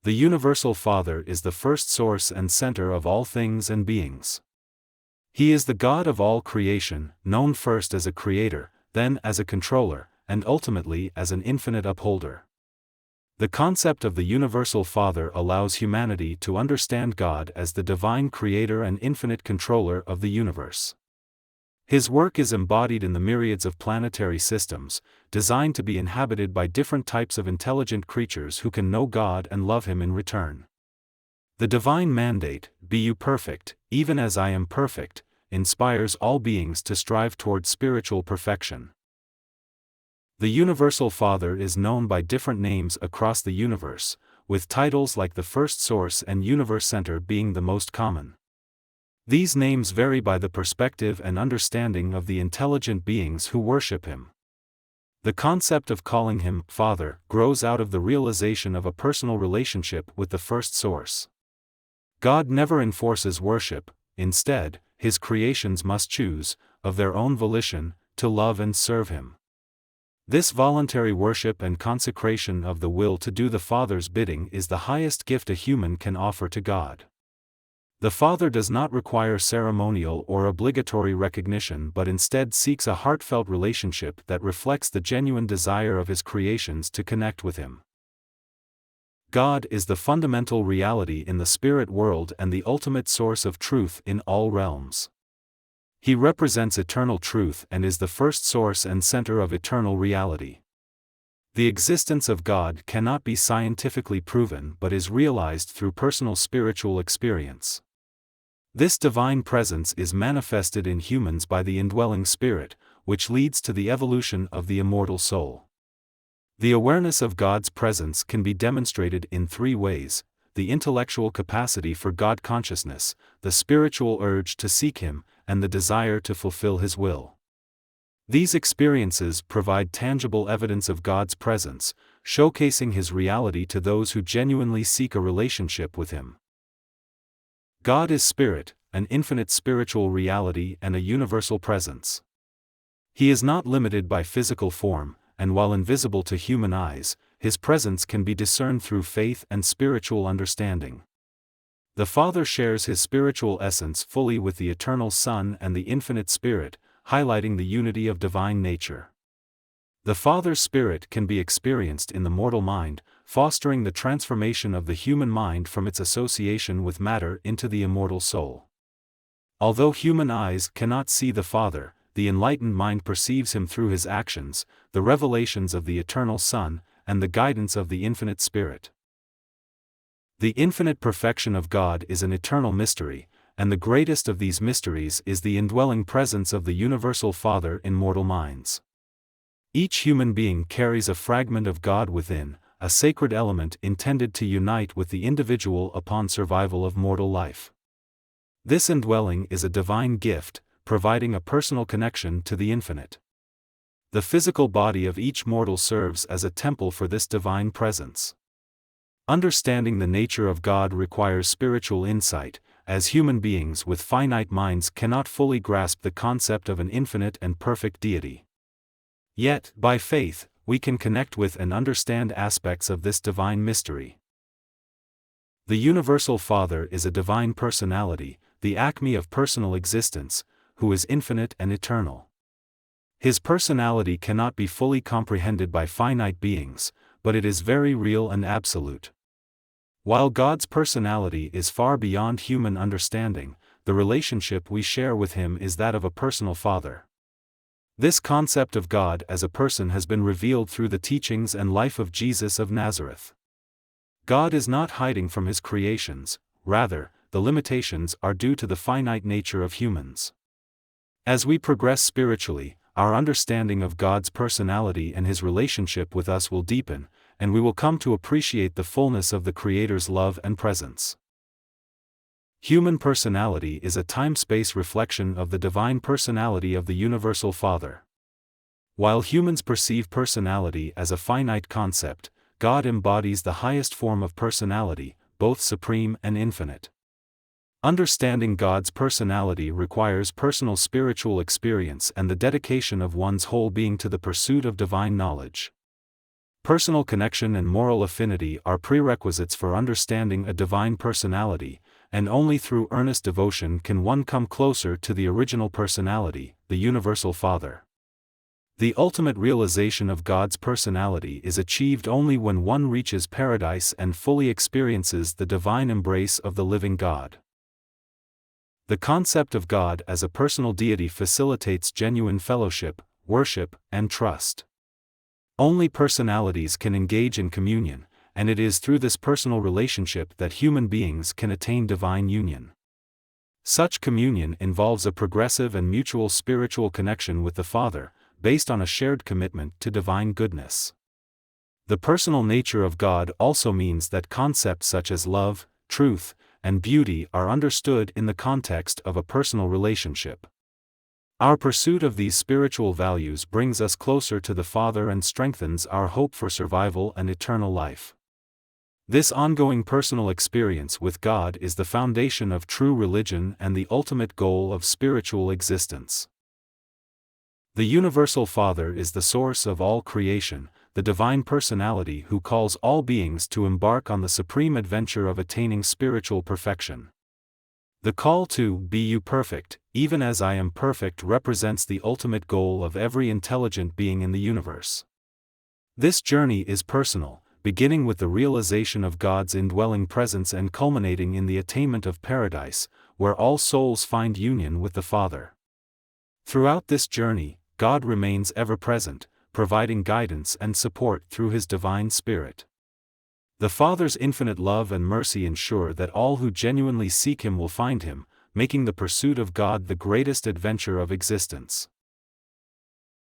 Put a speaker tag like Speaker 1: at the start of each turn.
Speaker 1: The Universal Father is the first source and center of all things and beings. He is the God of all creation, known first as a creator, then as a controller, and ultimately as an infinite upholder. The concept of the Universal Father allows humanity to understand God as the divine creator and infinite controller of the universe. His work is embodied in the myriads of planetary systems, designed to be inhabited by different types of intelligent creatures who can know God and love Him in return. The divine mandate, "Be you perfect, even as I am perfect," inspires all beings to strive toward spiritual perfection. The Universal Father is known by different names across the universe, with titles like the First Source and Universe Center being the most common. These names vary by the perspective and understanding of the intelligent beings who worship Him. The concept of calling Him Father grows out of the realization of a personal relationship with the First Source. God never enforces worship; instead, His creations must choose, of their own volition, to love and serve Him. This voluntary worship and consecration of the will to do the Father's bidding is the highest gift a human can offer to God. The Father does not require ceremonial or obligatory recognition but instead seeks a heartfelt relationship that reflects the genuine desire of His creations to connect with Him. God is the fundamental reality in the spirit world and the ultimate source of truth in all realms. He represents eternal truth and is the first source and center of eternal reality. The existence of God cannot be scientifically proven but is realized through personal spiritual experience. This divine presence is manifested in humans by the indwelling spirit, which leads to the evolution of the immortal soul. The awareness of God's presence can be demonstrated in three ways: the intellectual capacity for God consciousness, the spiritual urge to seek Him, and the desire to fulfill His will. These experiences provide tangible evidence of God's presence, showcasing His reality to those who genuinely seek a relationship with Him. God is spirit, an infinite spiritual reality and a universal presence. He is not limited by physical form, and while invisible to human eyes, His presence can be discerned through faith and spiritual understanding. The Father shares His spiritual essence fully with the eternal Son and the infinite Spirit, highlighting the unity of divine nature. The Father's Spirit can be experienced in the mortal mind, fostering the transformation of the human mind from its association with matter into the immortal soul. Although human eyes cannot see the Father, the enlightened mind perceives Him through His actions, the revelations of the eternal Son, and the guidance of the infinite Spirit. The infinite perfection of God is an eternal mystery, and the greatest of these mysteries is the indwelling presence of the Universal Father in mortal minds. Each human being carries a fragment of God within, a sacred element intended to unite with the individual upon survival of mortal life. This indwelling is a divine gift, providing a personal connection to the infinite. The physical body of each mortal serves as a temple for this divine presence. Understanding the nature of God requires spiritual insight, as human beings with finite minds cannot fully grasp the concept of an infinite and perfect deity. Yet, by faith, we can connect with and understand aspects of this divine mystery. The Universal Father is a divine personality, the acme of personal existence, who is infinite and eternal. His personality cannot be fully comprehended by finite beings, but it is very real and absolute. While God's personality is far beyond human understanding, the relationship we share with Him is that of a personal Father. This concept of God as a person has been revealed through the teachings and life of Jesus of Nazareth. God is not hiding from His creations, rather, the limitations are due to the finite nature of humans. As we progress spiritually, our understanding of God's personality and His relationship with us will deepen, and we will come to appreciate the fullness of the Creator's love and presence. Human personality is a time-space reflection of the divine personality of the Universal Father. While humans perceive personality as a finite concept, God embodies the highest form of personality, both supreme and infinite. Understanding God's personality requires personal spiritual experience and the dedication of one's whole being to the pursuit of divine knowledge. Personal connection and moral affinity are prerequisites for understanding a divine personality, and only through earnest devotion can one come closer to the original personality, the Universal Father. The ultimate realization of God's personality is achieved only when one reaches paradise and fully experiences the divine embrace of the living God. The concept of God as a personal deity facilitates genuine fellowship, worship, and trust. Only personalities can engage in communion, and it is through this personal relationship that human beings can attain divine union. Such communion involves a progressive and mutual spiritual connection with the Father, based on a shared commitment to divine goodness. The personal nature of God also means that concepts such as love, truth, and beauty are understood in the context of a personal relationship. Our pursuit of these spiritual values brings us closer to the Father and strengthens our hope for survival and eternal life. This ongoing personal experience with God is the foundation of true religion and the ultimate goal of spiritual existence. The Universal Father is the source of all creation, the divine personality who calls all beings to embark on the supreme adventure of attaining spiritual perfection. The call to "Be you perfect, even as I am perfect" represents the ultimate goal of every intelligent being in the universe. This journey is personal, beginning with the realization of God's indwelling presence and culminating in the attainment of paradise, where all souls find union with the Father. Throughout this journey, God remains ever present, providing guidance and support through His divine Spirit. The Father's infinite love and mercy ensure that all who genuinely seek Him will find Him, making the pursuit of God the greatest adventure of existence.